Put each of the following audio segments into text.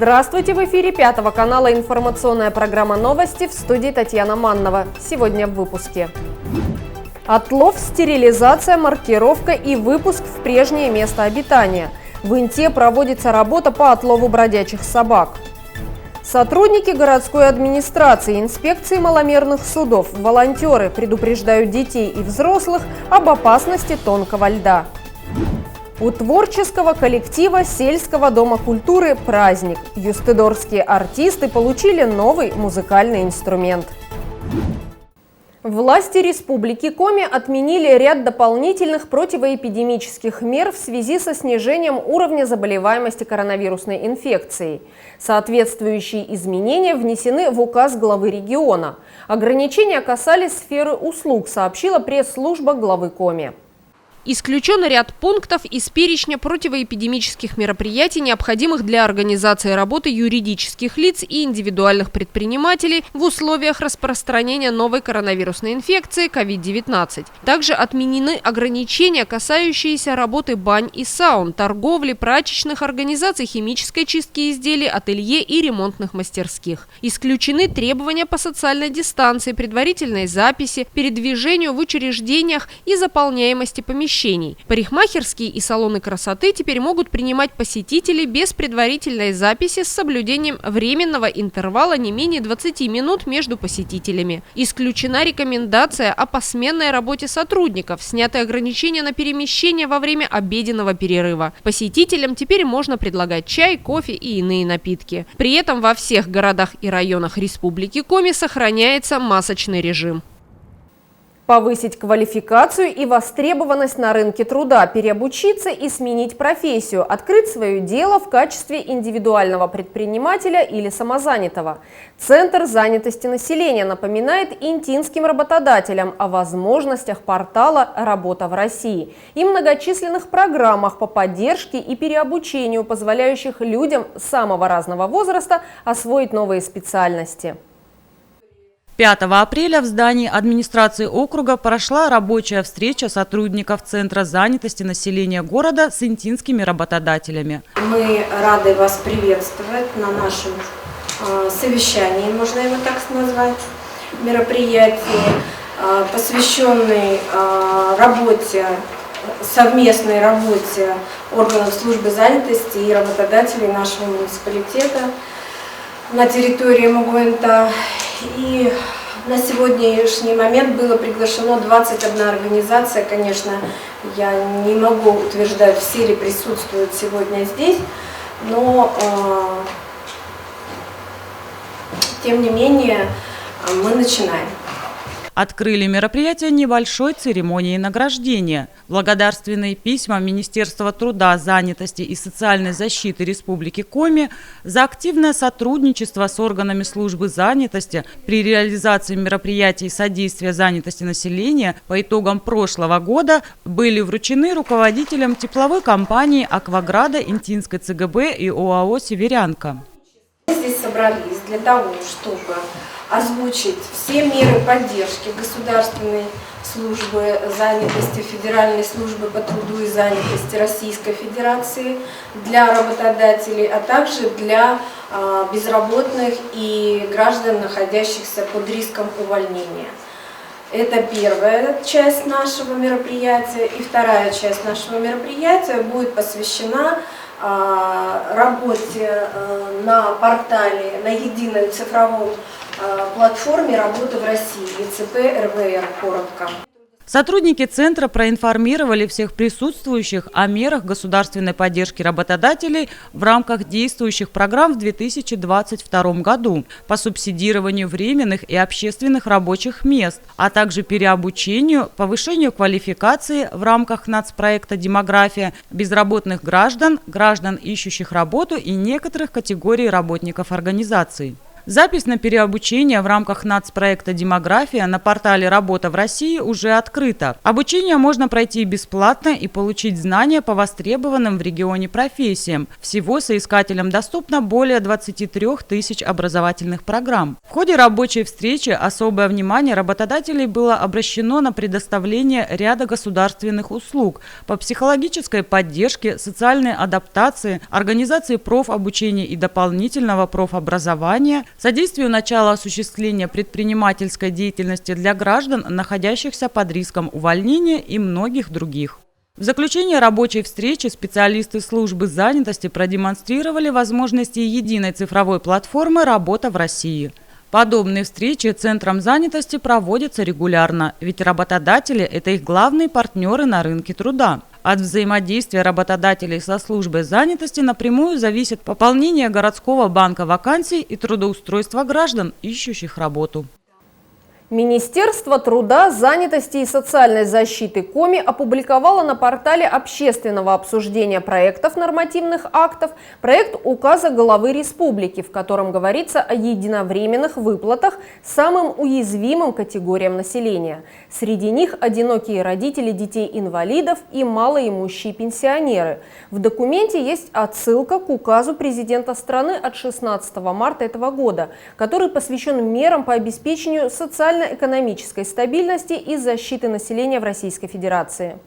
Здравствуйте! В эфире Пятого канала информационная программа «Новости», в студии Татьяна Маннова. Сегодня в выпуске. Отлов, стерилизация, маркировка и выпуск в прежнее место обитания. В Инте проводится работа по отлову бродячих собак. Сотрудники городской администрации, инспекции маломерных судов, волонтеры предупреждают детей и взрослых об опасности тонкого льда. У творческого коллектива сельского дома культуры праздник. Юстедорские артисты получили новый музыкальный инструмент. Власти Республики Коми отменили ряд дополнительных противоэпидемических мер в связи со снижением уровня заболеваемости коронавирусной инфекцией. Соответствующие изменения внесены в указ главы региона. Ограничения касались сферы услуг, сообщила пресс-служба главы Коми. Исключен ряд пунктов из перечня противоэпидемических мероприятий, необходимых для организации работы юридических лиц и индивидуальных предпринимателей в условиях распространения новой коронавирусной инфекции COVID-19. Также отменены ограничения, касающиеся работы бань и саун, торговли, прачечных организаций, химической чистки изделий, ателье и ремонтных мастерских. Исключены требования по социальной дистанции, предварительной записи, передвижению в учреждениях и заполняемости помещений. Парикмахерские и салоны красоты теперь могут принимать посетителей без предварительной записи с соблюдением временного интервала не менее 20 минут между посетителями. Исключена рекомендация о посменной работе сотрудников, сняты ограничения на перемещение во время обеденного перерыва. Посетителям теперь можно предлагать чай, кофе и иные напитки. При этом во всех городах и районах Республики Коми сохраняется масочный режим. Повысить квалификацию и востребованность на рынке труда, переобучиться и сменить профессию, открыть свое дело в качестве индивидуального предпринимателя или самозанятого. Центр занятости населения напоминает интинским работодателям о возможностях портала «Работа в России» и многочисленных программах по поддержке и переобучению, позволяющих людям самого разного возраста освоить новые специальности. 5 апреля в здании администрации округа прошла рабочая встреча сотрудников Центра занятости населения города с интинскими работодателями. Мы рады вас приветствовать на нашем совещании, можно его так назвать, мероприятии, посвященной работе, совместной работе органов службы занятости и работодателей нашего муниципалитета на территории МГУНТа. И на сегодняшний момент было приглашено 21 организация. Конечно, я не могу утверждать, все ли присутствуют сегодня здесь, но тем не менее мы начинаем. Открыли мероприятие небольшой церемонии награждения. Благодарственные письма Министерства труда, занятости и социальной защиты Республики Коми за активное сотрудничество с органами службы занятости при реализации мероприятий содействия занятости населения по итогам прошлого года были вручены руководителям тепловой компании «Акваграда», Интинской ЦГБ и ОАО «Северянка». Мы здесь собрались для того, чтобы озвучить все меры поддержки государственной службы занятости, Федеральной службы по труду и занятости Российской Федерации для работодателей, а также для безработных и граждан, находящихся под риском увольнения. Это первая часть нашего мероприятия. И вторая часть нашего мероприятия будет посвящена работе на портале, на едином цифровом платформе «Работа в России», ЕЦП РВР коротко. Сотрудники центра проинформировали всех присутствующих о мерах государственной поддержки работодателей в рамках действующих программ в 2022 году по субсидированию временных и общественных рабочих мест, а также переобучению, повышению квалификации в рамках нацпроекта «Демография» безработных граждан, граждан, ищущих работу и некоторых категорий работников организаций. Запись на переобучение в рамках нацпроекта «Демография» на портале «Работа в России» уже открыта. Обучение можно пройти бесплатно и получить знания по востребованным в регионе профессиям. Всего соискателям доступно более 23 тысяч образовательных программ. В ходе рабочей встречи особое внимание работодателей было обращено на предоставление ряда государственных услуг по психологической поддержке, социальной адаптации, организации профобучения и дополнительного профобразования, содействию начала осуществления предпринимательской деятельности для граждан, находящихся под риском увольнения и многих других. В заключение рабочей встречи специалисты службы занятости продемонстрировали возможности единой цифровой платформы «Работа в России». Подобные встречи Центром занятости проводятся регулярно, ведь работодатели – это их главные партнеры на рынке труда. От взаимодействия работодателей со службой занятости напрямую зависит пополнение городского банка вакансий и трудоустройство граждан, ищущих работу. Министерство труда, занятости и социальной защиты Коми опубликовало на портале общественного обсуждения проектов нормативных актов проект указа главы республики, в котором говорится о единовременных выплатах самым уязвимым категориям населения. Среди них одинокие родители детей-инвалидов и малоимущие пенсионеры. В документе есть отсылка к указу президента страны от 16 марта этого года, который посвящен мерам по обеспечению социально-экономической стабильности и защиты населения в Российской Федерации.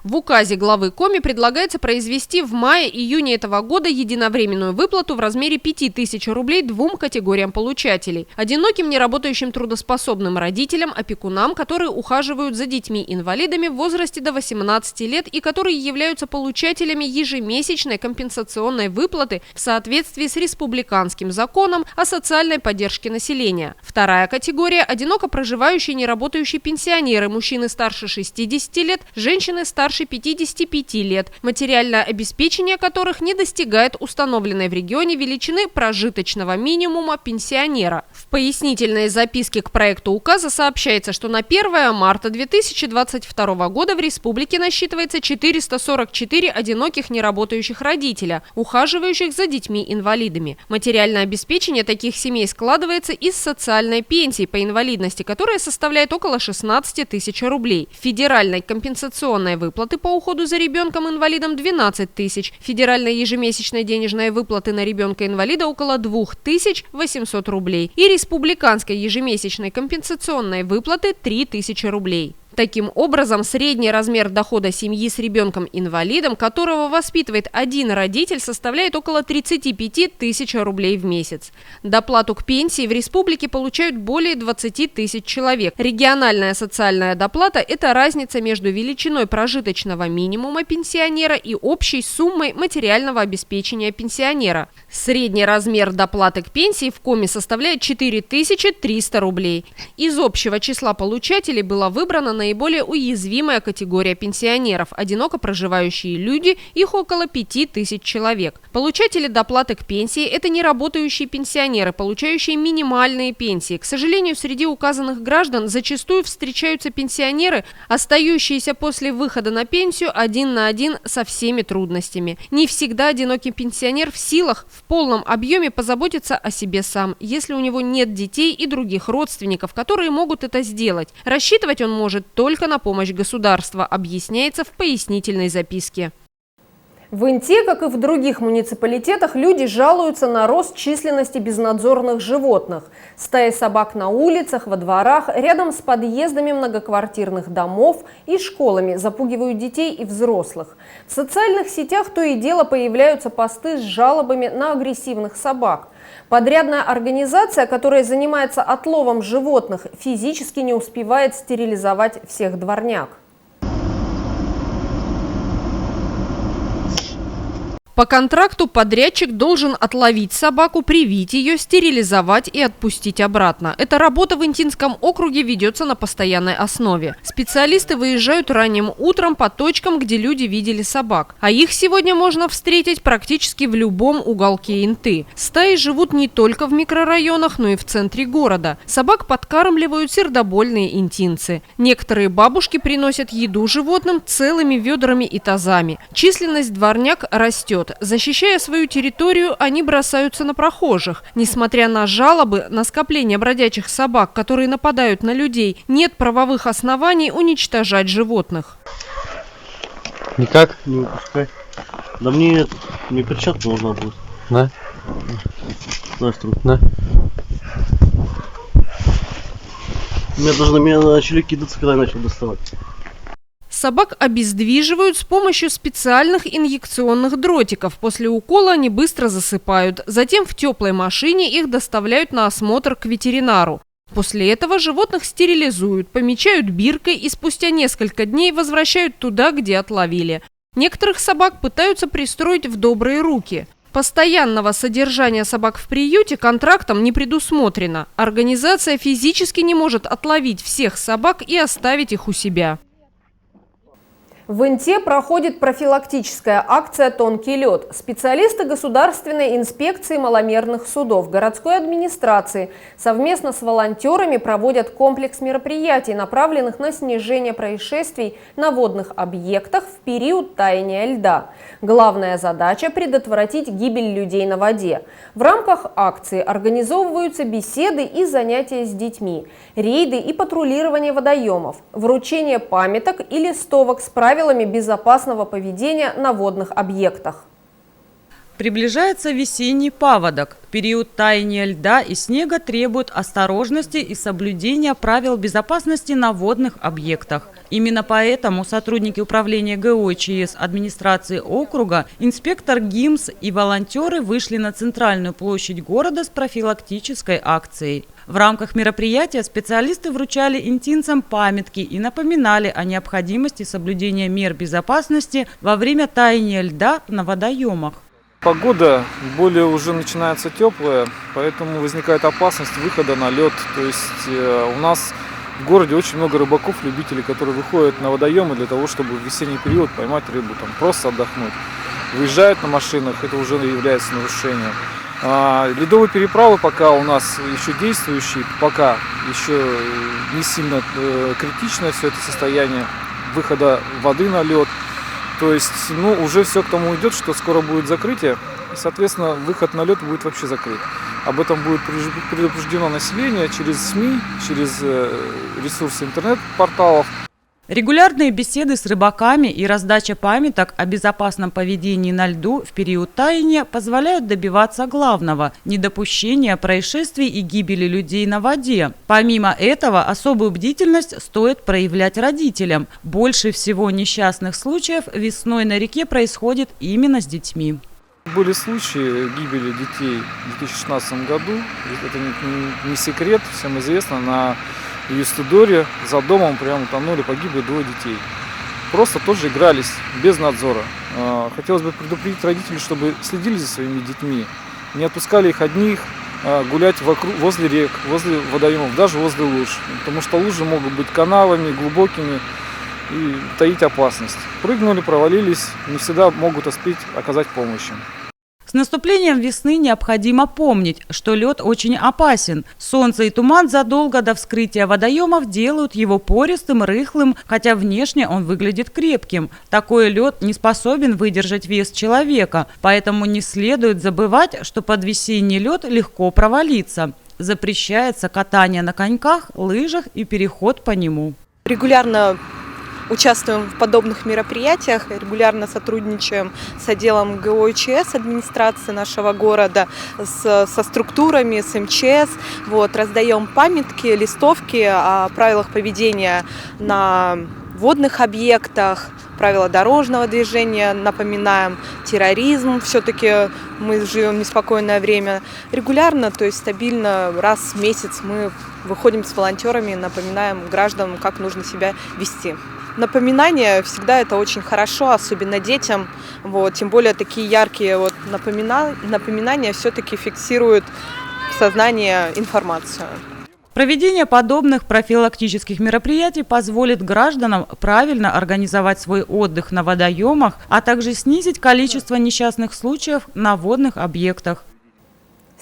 В указе главы Коми предлагается произвести в мае-июне этого года единовременную выплату в размере 5000 рублей двум категориям получателей – одиноким неработающим трудоспособным родителям, опекунам, которые ухаживают за детьми-инвалидами в возрасте до 18 лет и которые являются получателями ежемесячной компенсационной выплаты в соответствии с республиканским законом о социальной поддержке населения. Вторая категория – одиноко проживающие неработающие пенсионеры, мужчины старше 60 лет, женщины старше 55 лет, материальное обеспечение которых не достигает установленной в регионе величины прожиточного минимума пенсионера. В пояснительной записке к проекту указа сообщается, что на 1 марта 2022 года в республике насчитывается 444 одиноких неработающих родителя, ухаживающих за детьми-инвалидами. Материальное обеспечение таких семей складывается из социальной пенсии по инвалидности, которая составляет около 16 тысяч рублей, федеральной компенсационной выплаты по уходу за ребенком-инвалидом 12 тысяч, федеральной ежемесячной денежной выплаты на ребенка-инвалида около 2800 рублей и республиканской ежемесячной компенсационной выплаты 3000 рублей. Таким образом, средний размер дохода семьи с ребенком-инвалидом, которого воспитывает один родитель, составляет около 35 тысяч рублей в месяц. Доплату к пенсии в республике получают более 20 тысяч человек. Региональная социальная доплата – это разница между величиной прожиточного минимума пенсионера и общей суммой материального обеспечения пенсионера. Средний размер доплаты к пенсии в Коми составляет 4300 рублей. Из общего числа получателей была выбрана наиболее уязвимая категория пенсионеров – одиноко проживающие люди, их около 5000 человек. Получатели доплаты к пенсии – это неработающие пенсионеры, получающие минимальные пенсии. К сожалению, среди указанных граждан зачастую встречаются пенсионеры, остающиеся после выхода на пенсию один на один со всеми трудностями. Не всегда одинокий пенсионер в силах в полном объеме позаботиться о себе сам, если у него нет детей и других родственников, которые могут это сделать. Рассчитывать он может только на помощь государства, объясняется в пояснительной записке. В Инте, как и в других муниципалитетах, люди жалуются на рост численности безнадзорных животных. Стаи собак на улицах, во дворах, рядом с подъездами многоквартирных домов и школами запугивают детей и взрослых. В социальных сетях то и дело появляются посты с жалобами на агрессивных собак. Подрядная организация, которая занимается отловом животных, физически не успевает стерилизовать всех дворняг. По контракту подрядчик должен отловить собаку, привить ее, стерилизовать и отпустить обратно. Эта работа в Интинском округе ведется на постоянной основе. Специалисты выезжают ранним утром по точкам, где люди видели собак. А их сегодня можно встретить практически в любом уголке Инты. Стаи живут не только в микрорайонах, но и в центре города. Собак подкармливают сердобольные интинцы. Некоторые бабушки приносят еду животным целыми ведрами и тазами. Численность дворняг растет. лед. Защищая свою территорию, они бросаются на прохожих. Несмотря на жалобы на скопление бродячих собак, которые нападают на людей, нет правовых оснований уничтожать животных. Никак? Не выпускай. Да мне перчатка нужна будет. На. Настя. На. Меня начали кидаться, когда я начал доставать. Собак обездвиживают с помощью специальных инъекционных дротиков. После укола они быстро засыпают. Затем в теплой машине их доставляют на осмотр к ветеринару. После этого животных стерилизуют, помечают биркой и спустя несколько дней возвращают туда, где отловили. Некоторых собак пытаются пристроить в добрые руки. Постоянного содержания собак в приюте контрактом не предусмотрено. Организация физически не может отловить всех собак и оставить их у себя. В Инте проходит профилактическая акция «Тонкий лед». Специалисты Государственной инспекции маломерных судов, городской администрации совместно с волонтерами проводят комплекс мероприятий, направленных на снижение происшествий на водных объектах в период таяния льда. Главная задача – предотвратить гибель людей на воде. В рамках акции организовываются беседы и занятия с детьми, рейды и патрулирование водоемов, вручение памяток и листовок с правилами безопасного поведения на водных объектах. Приближается весенний паводок. Период таяния льда и снега требует осторожности и соблюдения правил безопасности на водных объектах. Именно поэтому сотрудники управления ГОЧС администрации округа, инспектор ГИМС и волонтеры вышли на центральную площадь города с профилактической акцией. В рамках мероприятия специалисты вручали интинцам памятки и напоминали о необходимости соблюдения мер безопасности во время таяния льда на водоемах. Погода более уже начинается теплая, поэтому возникает опасность выхода на лед. То есть у нас в городе очень много рыбаков-любителей, которые выходят на водоемы для того, чтобы в весенний период поймать рыбу, там просто отдохнуть. Выезжают на машинах, это уже является нарушением. Ледовые переправы пока у нас еще действующие, пока еще не сильно критичное все это состояние выхода воды на лед. То есть, уже все к тому идет, что скоро будет закрытие, и, соответственно, выход на лед будет вообще закрыт. Об этом будет предупреждено население через СМИ, через ресурсы интернет-порталов. Регулярные беседы с рыбаками и раздача памяток о безопасном поведении на льду в период таяния позволяют добиваться главного – недопущения происшествий и гибели людей на воде. Помимо этого, особую бдительность стоит проявлять родителям. Больше всего несчастных случаев весной на реке происходит именно с детьми. Были случаи гибели детей в 2016 году. Это не секрет, всем известно. На Юстидоре за домом прямо утонули, погибли 2 детей. Просто тоже игрались без надзора. Хотелось бы предупредить родителей, чтобы следили за своими детьми, не отпускали их одних гулять возле рек, возле водоемов, даже возле луж. Потому что лужи могут быть канавами, глубокими и таить опасность. Прыгнули, провалились, не всегда могут успеть оказать помощь. С наступлением весны необходимо помнить, что лед очень опасен. Солнце и туман задолго до вскрытия водоемов делают его пористым, рыхлым, хотя внешне он выглядит крепким. Такой лед не способен выдержать вес человека, поэтому не следует забывать, что под весенний лед легко провалиться. Запрещается катание на коньках, лыжах и переход по нему. Регулярно участвуем в подобных мероприятиях, регулярно сотрудничаем с отделом ГОЧС администрации нашего города, со структурами, с МЧС. Раздаем памятки, листовки о правилах поведения на водных объектах, правила дорожного движения, напоминаем терроризм. Все-таки мы живем в неспокойное время. Регулярно, то есть стабильно, раз в месяц мы выходим с волонтерами, напоминаем гражданам, как нужно себя вести. Напоминания всегда это очень хорошо, особенно детям. Тем более такие яркие напоминания все-таки фиксируют в сознании информацию. Проведение подобных профилактических мероприятий позволит гражданам правильно организовать свой отдых на водоемах, а также снизить количество несчастных случаев на водных объектах.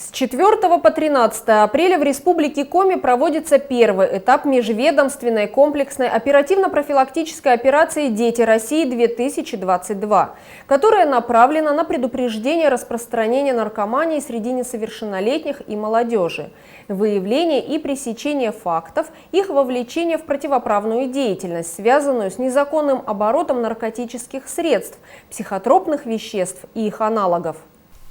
С 4 по 13 апреля в Республике Коми проводится первый этап межведомственной комплексной оперативно-профилактической операции «Дети России-2022», которая направлена на предупреждение распространения наркомании среди несовершеннолетних и молодежи, выявление и пресечение фактов их вовлечения в противоправную деятельность, связанную с незаконным оборотом наркотических средств, психотропных веществ и их аналогов.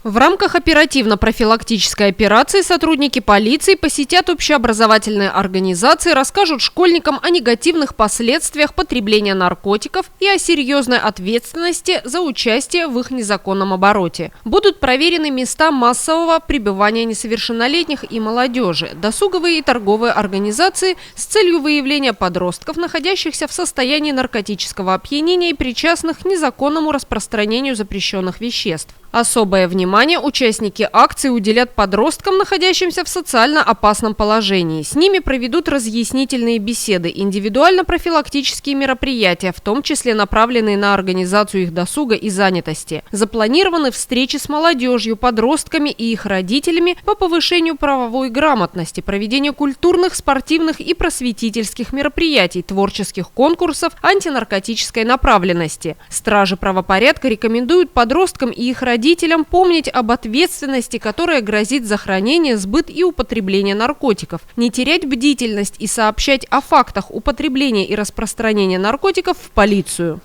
В рамках оперативно-профилактической операции сотрудники полиции посетят общеобразовательные организации, расскажут школьникам о негативных последствиях потребления наркотиков и о серьезной ответственности за участие в их незаконном обороте. Будут проверены места массового пребывания несовершеннолетних и молодежи, досуговые и торговые организации с целью выявления подростков, находящихся в состоянии наркотического опьянения и причастных к незаконному распространению запрещенных веществ. Особое внимание участники акции уделят подросткам, находящимся в социально опасном положении. С ними проведут разъяснительные беседы, индивидуально-профилактические мероприятия, в том числе направленные на организацию их досуга и занятости. Запланированы встречи с молодежью, подростками и их родителями по повышению правовой грамотности, проведению культурных, спортивных и просветительских мероприятий, творческих конкурсов антинаркотической направленности. Стражи правопорядка рекомендуют подросткам и их родителям помнить об ответственности, которая грозит за хранение, сбыт и употребление наркотиков, не терять бдительность и сообщать о фактах употребления и распространения наркотиков в полицию.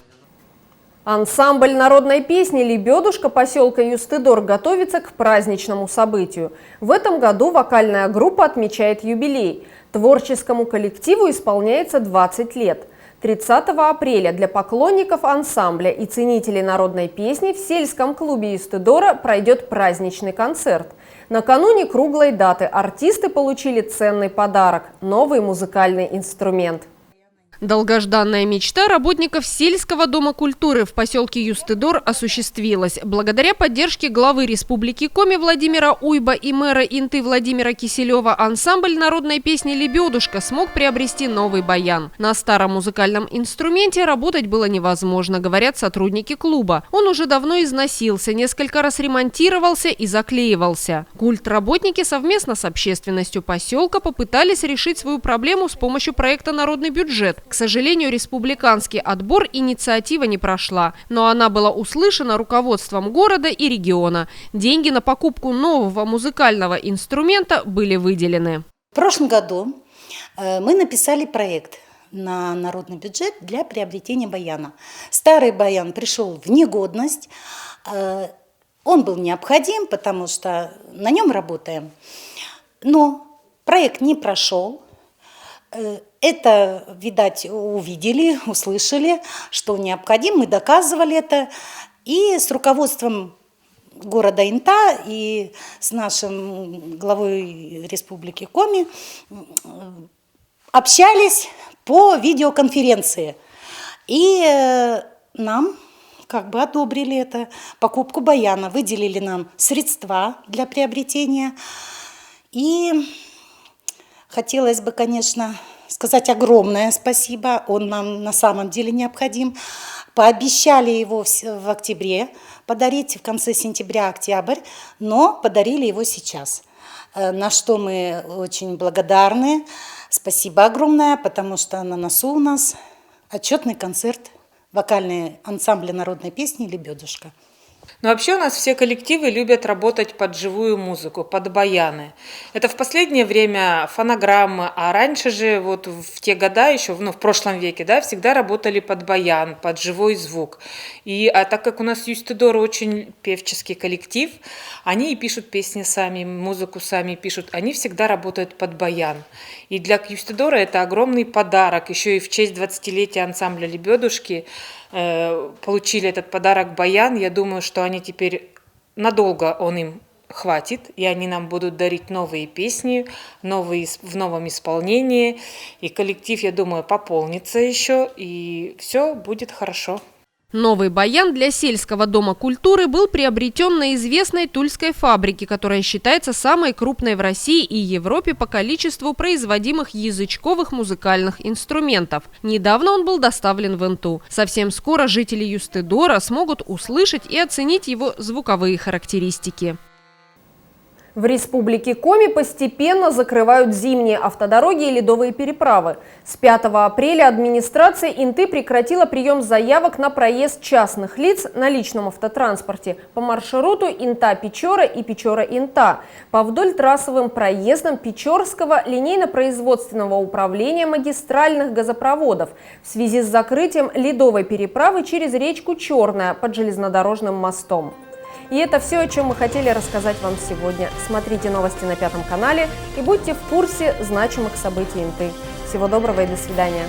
Ансамбль народной песни «Лебедушка» поселка Юстыдор готовится к праздничному событию. В этом году вокальная группа отмечает юбилей. Творческому коллективу исполняется 20 лет. 30 апреля для поклонников ансамбля и ценителей народной песни в сельском клубе Юстыдора пройдет праздничный концерт. Накануне круглой даты артисты получили ценный подарок – новый музыкальный инструмент. Долгожданная мечта работников сельского дома культуры в поселке Юстыдор осуществилась. Благодаря поддержке главы Республики Коми Владимира Уйба и мэра Инты Владимира Киселева ансамбль народной песни «Лебедушка» смог приобрести новый баян. На старом музыкальном инструменте работать было невозможно, говорят сотрудники клуба. Он уже давно износился, несколько раз ремонтировался и заклеивался. Культработники совместно с общественностью поселка попытались решить свою проблему с помощью проекта «Народный бюджет». К сожалению, республиканский отбор инициатива не прошла, но она была услышана руководством города и региона. Деньги на покупку нового музыкального инструмента были выделены. В прошлом году мы написали проект на народный бюджет для приобретения баяна. Старый баян пришел в негодность, он был необходим, потому что на нем работаем. Но проект не прошел. Это, видать, увидели, услышали, что необходимо, мы доказывали это. И с руководством города Инта и с нашим главой Республики Коми общались по видеоконференции. И нам одобрили это, покупку баяна, выделили нам средства для приобретения. И хотелось бы, конечно, сказать огромное спасибо, он нам на самом деле необходим. Пообещали его в октябре подарить, в конце сентября-октябрь, но подарили его сейчас. На что мы очень благодарны. Спасибо огромное, потому что на носу у нас отчетный концерт вокальный ансамбля народной песни «Лебедушка». Но вообще у нас все коллективы любят работать под живую музыку, под баяны. Это в последнее время фонограммы, а раньше же, вот в те года еще, в прошлом веке, да, всегда работали под баян, под живой звук. А так как у нас Юстыдор очень певческий коллектив, они и пишут песни сами, музыку сами пишут, они всегда работают под баян. И для Юстыдора это огромный подарок, еще и в честь 20-летия ансамбля «Лебедушки» получили этот подарок баян. Я думаю, что они теперь надолго он им хватит, и они нам будут дарить новые песни, в новом исполнении. И коллектив, я думаю, пополнится еще, и все будет хорошо. Новый баян для сельского дома культуры был приобретен на известной тульской фабрике, которая считается самой крупной в России и Европе по количеству производимых язычковых музыкальных инструментов. Недавно он был доставлен в Инту. Совсем скоро жители Юстыдора смогут услышать и оценить его звуковые характеристики. В Республике Коми постепенно закрывают зимние автодороги и ледовые переправы. С 5 апреля администрация Инты прекратила прием заявок на проезд частных лиц на личном автотранспорте по маршруту Инта-Печора и Печора-Инта по вдоль трассовым проездам Печорского линейно-производственного управления магистральных газопроводов в связи с закрытием ледовой переправы через речку Черная под железнодорожным мостом. И это все, о чем мы хотели рассказать вам сегодня. Смотрите новости на 5 канале и будьте в курсе значимых событий Инты. Всего доброго и до свидания.